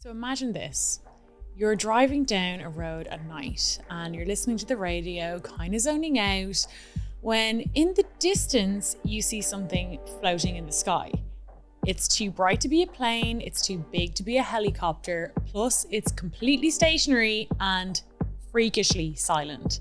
So imagine this. You're driving down a road at night and you're listening to the radio, kind of zoning out, when in the distance you see something floating in the sky. It's too bright to be a plane, it's too big to be a helicopter, plus it's completely stationary and freakishly silent.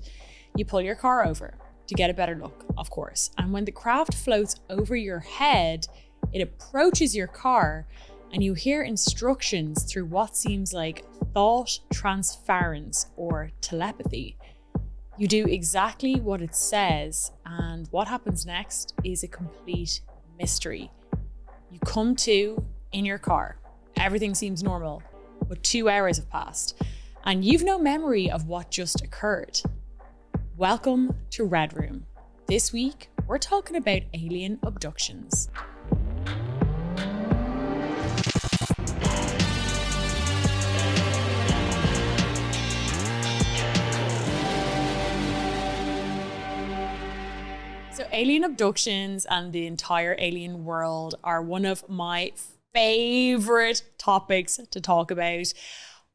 You pull your car over to get a better look, of course, and when the craft floats over your head, it approaches your car and you hear instructions through what seems like thought transference or telepathy. You do exactly what it says, and what happens next is a complete mystery. You come to in your car. Everything seems normal, but 2 hours have passed, and you've no memory of what just occurred. Welcome to Red Room. This week, we're talking about alien abductions. So alien abductions and the entire alien world are one of my favorite topics to talk about.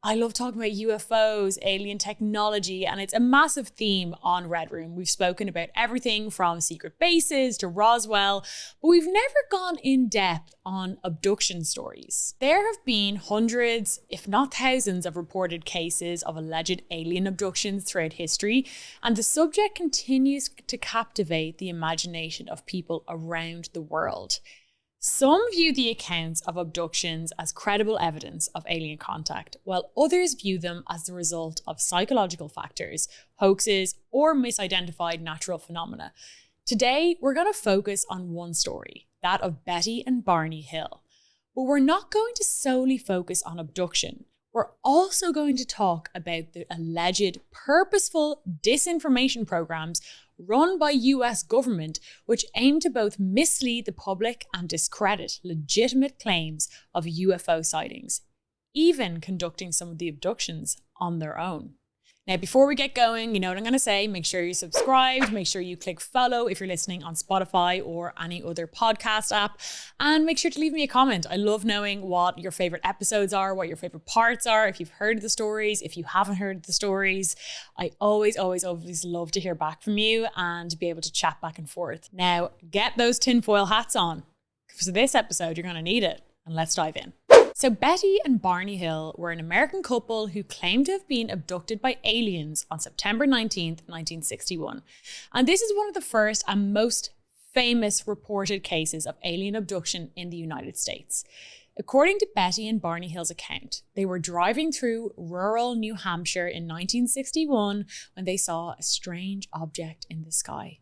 I love talking about UFOs, alien technology, and it's a massive theme on Red Room. We've spoken about everything from secret bases to Roswell, but we've never gone in depth on abduction stories. There have been hundreds, if not thousands, of reported cases of alleged alien abductions throughout history, and the subject continues to captivate the imagination of people around the world. Some view the accounts of abductions as credible evidence of alien contact, while others view them as the result of psychological factors, hoaxes, or misidentified natural phenomena. Today, we're going to focus on one story, that of Betty and Barney Hill. But we're not going to solely focus on abduction. We're also going to talk about the alleged purposeful disinformation programs run by US government, which aim to both mislead the public and discredit legitimate claims of UFO sightings, even conducting some of the abductions on their own. Now, before we get going, you know what I'm going to say, make sure you're subscribed, make sure you click follow if you're listening on Spotify or any other podcast app, and make sure to leave me a comment. I love knowing what your favorite episodes are, what your favorite parts are, if you've heard the stories, if you haven't heard the stories. I always love to hear back from you and be able to chat back and forth. Now, get those tinfoil hats on. For this episode, you're going to need it, and let's dive in. So Betty and Barney Hill were an American couple who claimed to have been abducted by aliens on September 19th, 1961. And this is one of the first and most famous reported cases of alien abduction in the United States. According to Betty and Barney Hill's account, they were driving through rural New Hampshire in 1961 when they saw a strange object in the sky.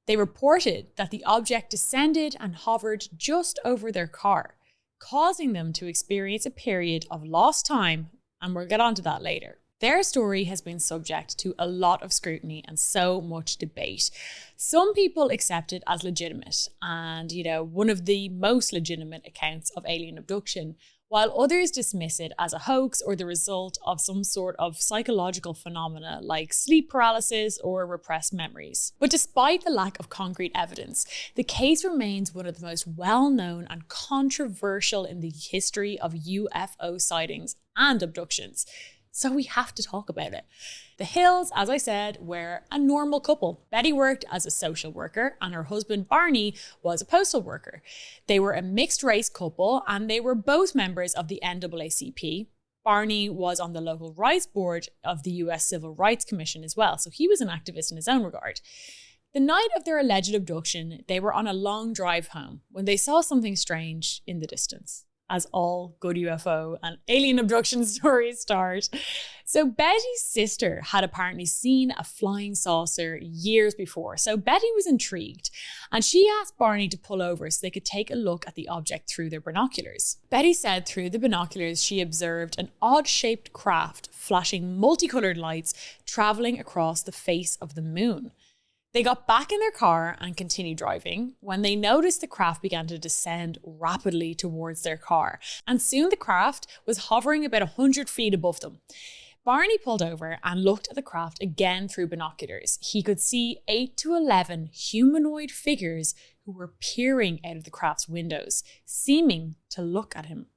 They reported that the object descended and hovered just over their car, causing them to experience a period of lost time, and we'll get onto that later. Their story has been subject to a lot of scrutiny and so much debate. Some people accept it as legitimate and, one of the most legitimate accounts of alien abduction, while others dismiss it as a hoax or the result of some sort of psychological phenomena like sleep paralysis or repressed memories. But despite the lack of concrete evidence, the case remains one of the most well-known and controversial in the history of UFO sightings and abductions. So we have to talk about it. The Hills, as I said, were a normal couple. Betty worked as a social worker and her husband Barney was a postal worker. They were a mixed race couple and they were both members of the NAACP. Barney was on the local rights board of the US Civil Rights Commission as well, so he was an activist in his own regard. The night of their alleged abduction, they were on a long drive home when they saw something strange in the distance, as all good UFO and alien abduction stories start. So Betty's sister had apparently seen a flying saucer years before, so Betty was intrigued, and she asked Barney to pull over so they could take a look at the object through their binoculars. Betty said through the binoculars she observed an odd-shaped craft flashing multicolored lights traveling across the face of the moon. They got back in their car and continued driving when they noticed the craft began to descend rapidly towards their car, and soon the craft was hovering about 100 feet above them. Barney pulled over and looked at the craft again through binoculars. He could see 8 to 11 humanoid figures who were peering out of the craft's windows, seeming to look at him.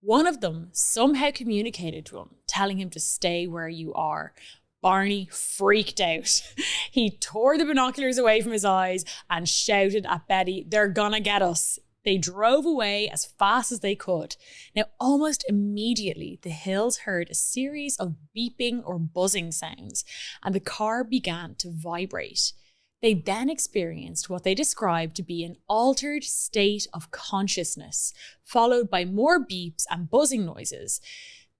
One of them somehow communicated to him, telling him to stay where you are. Barney freaked out. He tore the binoculars away from his eyes and shouted at Betty, "They're gonna get us." They drove away as fast as they could. Now, almost immediately, the Hills heard a series of beeping or buzzing sounds, and the car began to vibrate. They then experienced what they described to be an altered state of consciousness, followed by more beeps and buzzing noises.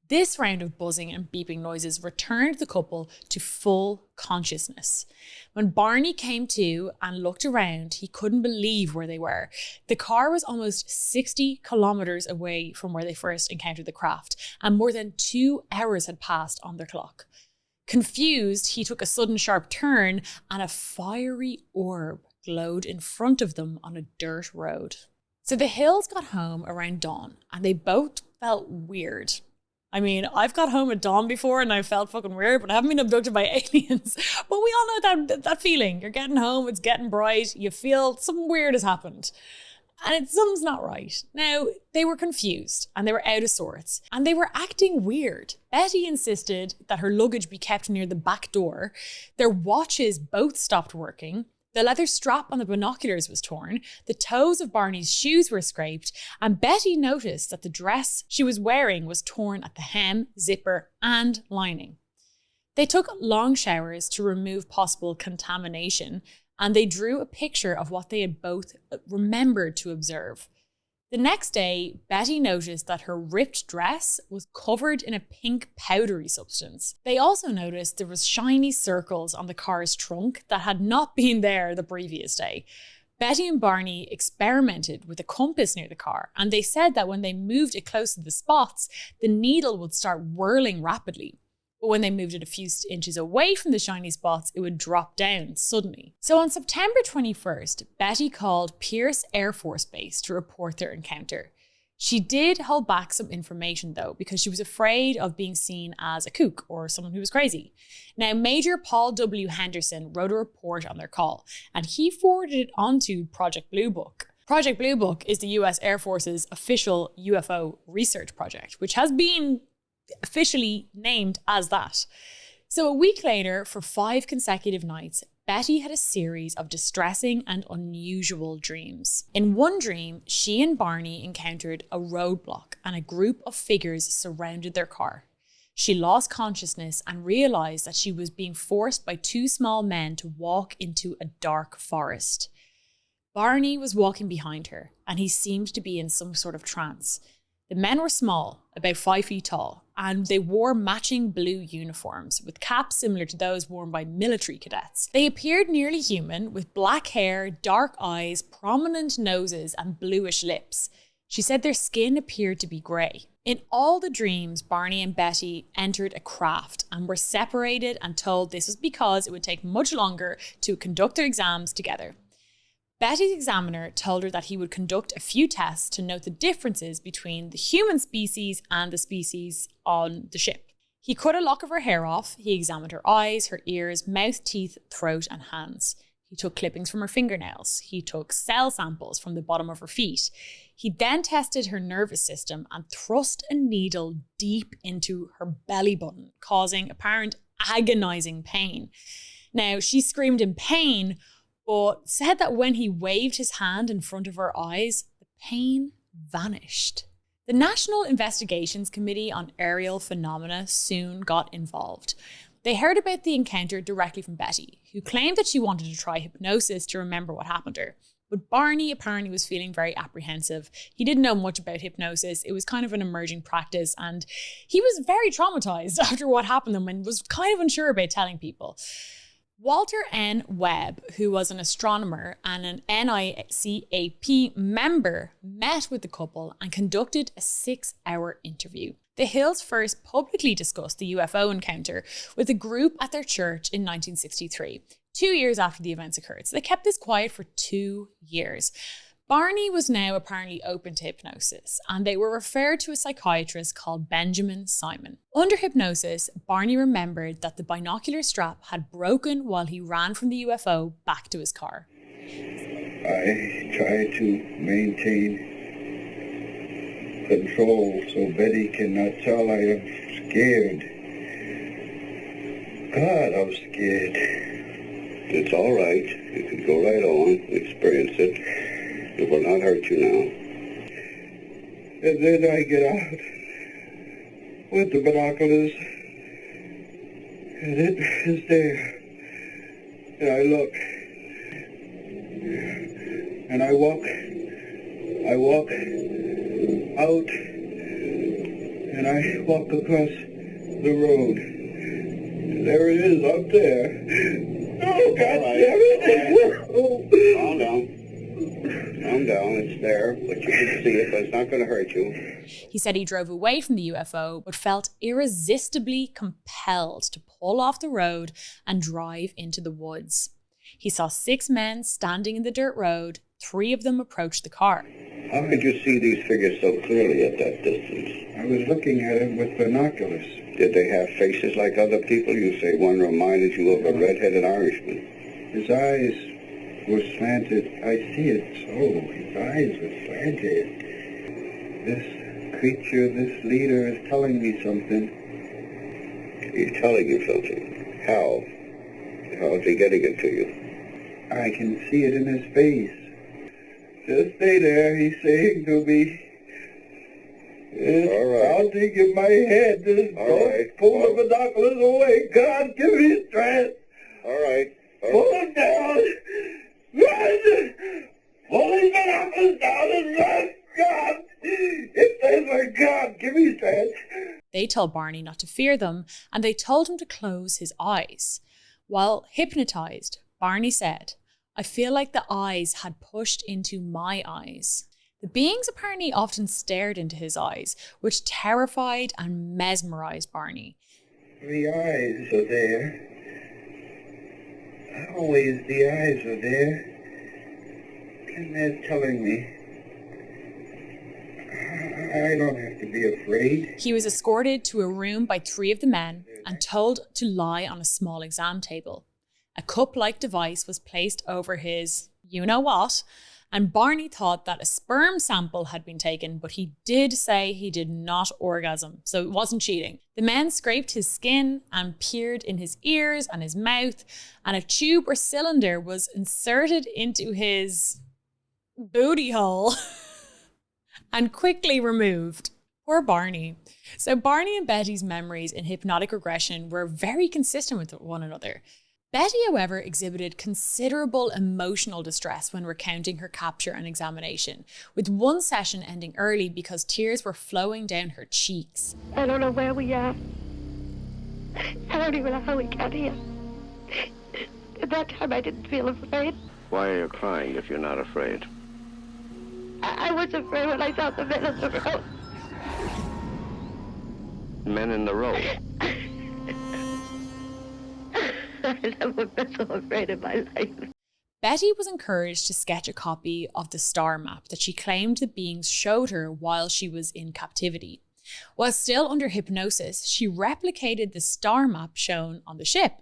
This round of buzzing and beeping noises returned the couple to full consciousness. When Barney came to and looked around, he couldn't believe where they were. The car was almost 60 kilometers away from where they first encountered the craft, and more than 2 hours had passed on their clock. Confused, he took a sudden sharp turn and a fiery orb glowed in front of them on a dirt road. So the Hills got home around dawn and they both felt weird. I mean, I've got home at dawn before and I felt fucking weird, but I haven't been abducted by aliens. But we all know that feeling. You're getting home, it's getting bright, you feel something weird has happened. And something's not right. Now, they were confused and they were out of sorts and they were acting weird. Betty insisted that her luggage be kept near the back door. Their watches both stopped working. The leather strap on the binoculars was torn, the toes of Barney's shoes were scraped, and Betty noticed that the dress she was wearing was torn at the hem, zipper, and lining. They took long showers to remove possible contamination, and they drew a picture of what they had both remembered to observe. The next day, Betty noticed that her ripped dress was covered in a pink powdery substance. They also noticed there was shiny circles on the car's trunk that had not been there the previous day. Betty and Barney experimented with a compass near the car, and they said that when they moved it close to the spots, the needle would start whirling rapidly. But when they moved it a few inches away from the shiny spots, it would drop down suddenly. So on September 21st, Betty called Pierce Air Force Base to report their encounter. She did hold back some information though, because she was afraid of being seen as a kook or someone who was crazy. Now, Major Paul W. Henderson wrote a report on their call, and he forwarded it onto Project Blue Book. Project Blue Book is the US Air Force's official UFO research project, which has been officially named as that. So a week later, for 5 consecutive nights, Betty had a series of distressing and unusual dreams. In one dream, she and Barney encountered a roadblock and a group of figures surrounded their car. She lost consciousness and realized that she was being forced by 2 small men to walk into a dark forest. Barney was walking behind her and he seemed to be in some sort of trance. The men were small, about 5 feet tall, and they wore matching blue uniforms with caps similar to those worn by military cadets. They appeared nearly human with black hair, dark eyes, prominent noses, and bluish lips. She said their skin appeared to be grey. In all the dreams, Barney and Betty entered a craft and were separated and told this was because it would take much longer to conduct their exams together. Betty's examiner told her that he would conduct a few tests to note the differences between the human species and the species on the ship. He cut a lock of her hair off, he examined her eyes, her ears, mouth, teeth, throat, and hands. He took clippings from her fingernails. He took cell samples from the bottom of her feet. He then tested her nervous system and thrust a needle deep into her belly button, causing apparent agonizing pain. Now, she screamed in pain, but said that when he waved his hand in front of her eyes, the pain vanished. The National Investigations Committee on Aerial Phenomena soon got involved. They heard about the encounter directly from Betty, who claimed that she wanted to try hypnosis to remember what happened to her. But Barney apparently was feeling very apprehensive. He didn't know much about hypnosis. It was kind of an emerging practice, and he was very traumatized after what happened to him and was kind of unsure about telling people. Walter N. Webb, who was an astronomer and an NICAP member, met with the couple and conducted a 6-hour interview. The Hills first publicly discussed the UFO encounter with a group at their church in 1963, 2 years after the events occurred. So they kept this quiet for 2 years. Barney was now apparently open to hypnosis, and they were referred to a psychiatrist called Benjamin Simon. Under hypnosis, Barney remembered that the binocular strap had broken while he ran from the UFO back to his car. I try to maintain control so Betty cannot tell I am scared. God, I'm scared. It's all right. You can go right on, experience it. It will not hurt you now. And then I get out with the binoculars, and it is there. And I look, and I walk out, and I walk across the road. And there it is up there. Oh, God damn it! Right. Calm down. Calm down. It's there, but you can see it, but it's not going to hurt you. He said he drove away from the UFO, but felt irresistibly compelled to pull off the road and drive into the woods. He saw 6 men standing in the dirt road. 3 of them approached the car. How could you see these figures so clearly at that distance? I was looking at them with binoculars. Did they have faces like other people? You say one reminded you of a red-headed Irishman. His eyes were slanted. I see it so. His eyes were slanted. This creature, this leader is telling me something. He's telling you something. How? How is he getting it to you? I can see it in his face. Just stay there, he's saying to me. All right. I'll take in my head. Just don't pull the binoculars away. God, give me strength. All right. Pull them down. Run! Pull these binoculars down and run. God! It says my God, give me strength. They told Barney not to fear them, and they told him to close his eyes. While hypnotized, Barney said, "I feel like the eyes had pushed into my eyes." The beings apparently often stared into his eyes, which terrified and mesmerized Barney. The eyes are there. Always the eyes are there. And they're telling me I don't have to be afraid. He was escorted to a room by 3 of the men and told to lie on a small exam table. A cup-like device was placed over his you-know-what, and Barney thought that a sperm sample had been taken, but he did say he did not orgasm, so it wasn't cheating. The men scraped his skin and peered in his ears and his mouth, and a tube or cylinder was inserted into his booty hole and quickly removed. Poor Barney. So Barney and Betty's memories in hypnotic regression were very consistent with one another. Betty, however, exhibited considerable emotional distress when recounting her capture and examination, with one session ending early because tears were flowing down her cheeks. I don't know where we are. I don't even know how we got here. At that time, I didn't feel afraid. Why are you crying if you're not afraid? I was afraid when I saw the men in the road. Men in the road? I never been so afraid in my life. Betty was encouraged to sketch a copy of the star map that she claimed the beings showed her while she was in captivity. While still under hypnosis, she replicated the star map shown on the ship.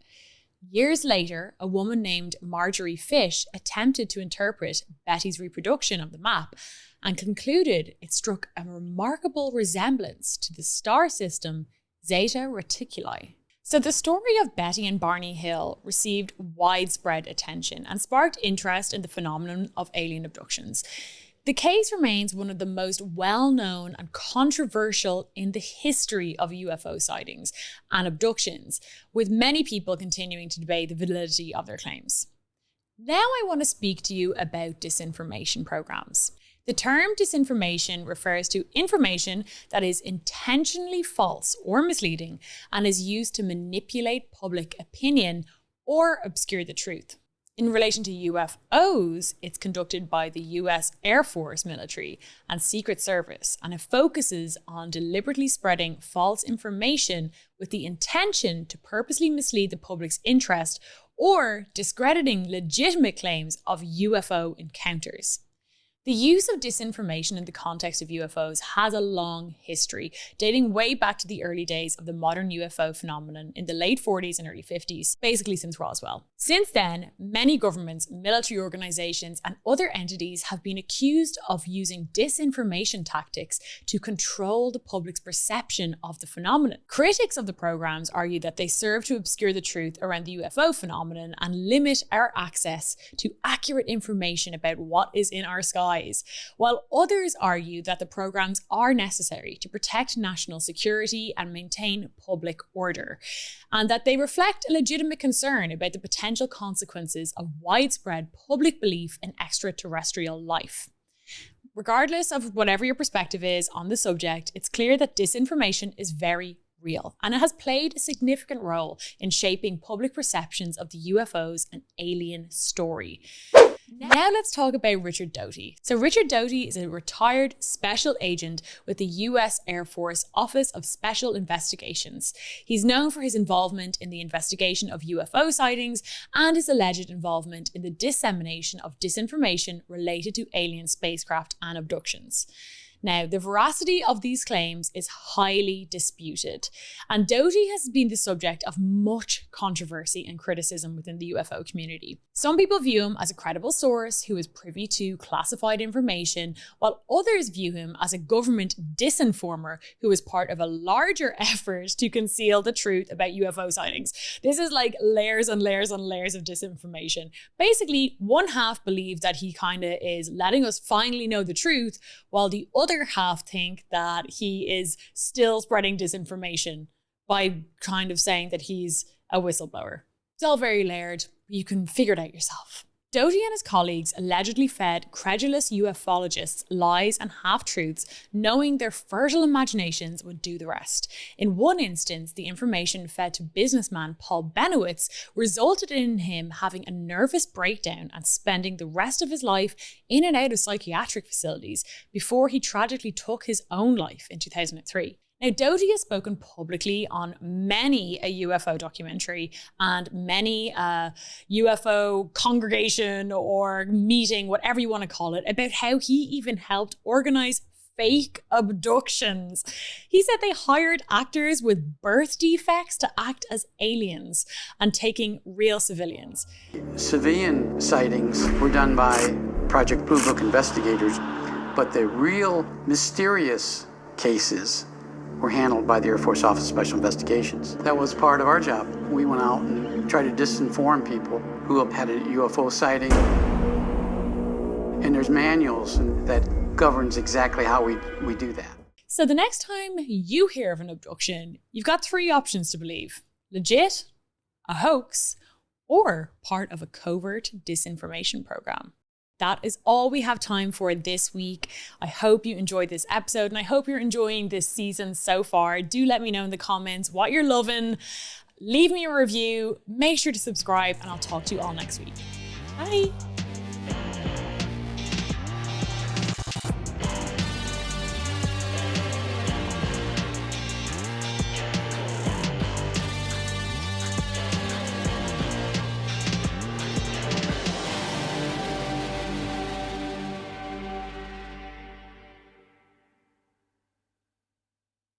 Years later, a woman named Marjorie Fish attempted to interpret Betty's reproduction of the map and concluded it struck a remarkable resemblance to the star system Zeta Reticuli. So the story of Betty and Barney Hill received widespread attention and sparked interest in the phenomenon of alien abductions. The case remains one of the most well-known and controversial in the history of UFO sightings and abductions, with many people continuing to debate the validity of their claims. Now I want to speak to you about disinformation programs. The term disinformation refers to information that is intentionally false or misleading and is used to manipulate public opinion or obscure the truth. In relation to UFOs, it's conducted by the US Air Force military and Secret Service, and it focuses on deliberately spreading false information with the intention to purposely mislead the public's interest or discrediting legitimate claims of UFO encounters. The use of disinformation in the context of UFOs has a long history, dating way back to the early days of the modern UFO phenomenon in the late 40s and early 50s, basically since Roswell. Since then, many governments, military organizations, and other entities have been accused of using disinformation tactics to control the public's perception of the phenomenon. Critics of the programs argue that they serve to obscure the truth around the UFO phenomenon and limit our access to accurate information about what is in our sky. While others argue that the programs are necessary to protect national security and maintain public order, and that they reflect a legitimate concern about the potential consequences of widespread public belief in extraterrestrial life. Regardless of whatever your perspective is on the subject, it's clear that disinformation is very real, and it has played a significant role in shaping public perceptions of the UFOs and alien story. Now let's talk about Richard Doty. So Richard Doty is a retired special agent with the US Air Force Office of Special Investigations. He's known for his involvement in the investigation of UFO sightings and his alleged involvement in the dissemination of disinformation related to alien spacecraft and abductions. Now, the veracity of these claims is highly disputed, and Doty has been the subject of much controversy and criticism within the UFO community. Some people view him as a credible source who is privy to classified information, while others view him as a government disinformer who is part of a larger effort to conceal the truth about UFO sightings. This is like layers and layers and layers of disinformation. Basically, one half believes that he kind of is letting us finally know the truth, while the other half think that he is still spreading disinformation by kind of saying that he's a whistleblower. It's all very layered, but you can figure it out yourself. Doty and his colleagues allegedly fed credulous ufologists lies and half-truths, knowing their fertile imaginations would do the rest. In one instance, the information fed to businessman Paul Benowitz resulted in him having a nervous breakdown and spending the rest of his life in and out of psychiatric facilities before he tragically took his own life in 2003. Now, Doty has spoken publicly on many a UFO documentary and many UFO congregation or meeting, whatever you want to call it, about how he even helped organize fake abductions. He said they hired actors with birth defects to act as aliens and taking real civilians. Civilian sightings were done by Project Blue Book investigators, but the real mysterious cases were handled by the Air Force Office of Special Investigations. That was part of our job. We went out and tried to disinform people who had a UFO sighting. And there's manuals that governs exactly how we do that. So the next time you hear of an abduction, you've got three options to believe: legit, a hoax, or part of a covert disinformation program. That is all we have time for this week. I hope you enjoyed this episode and I hope you're enjoying this season so far. Do let me know in the comments what you're loving. Leave me a review, make sure to subscribe, and I'll talk to you all next week. Bye.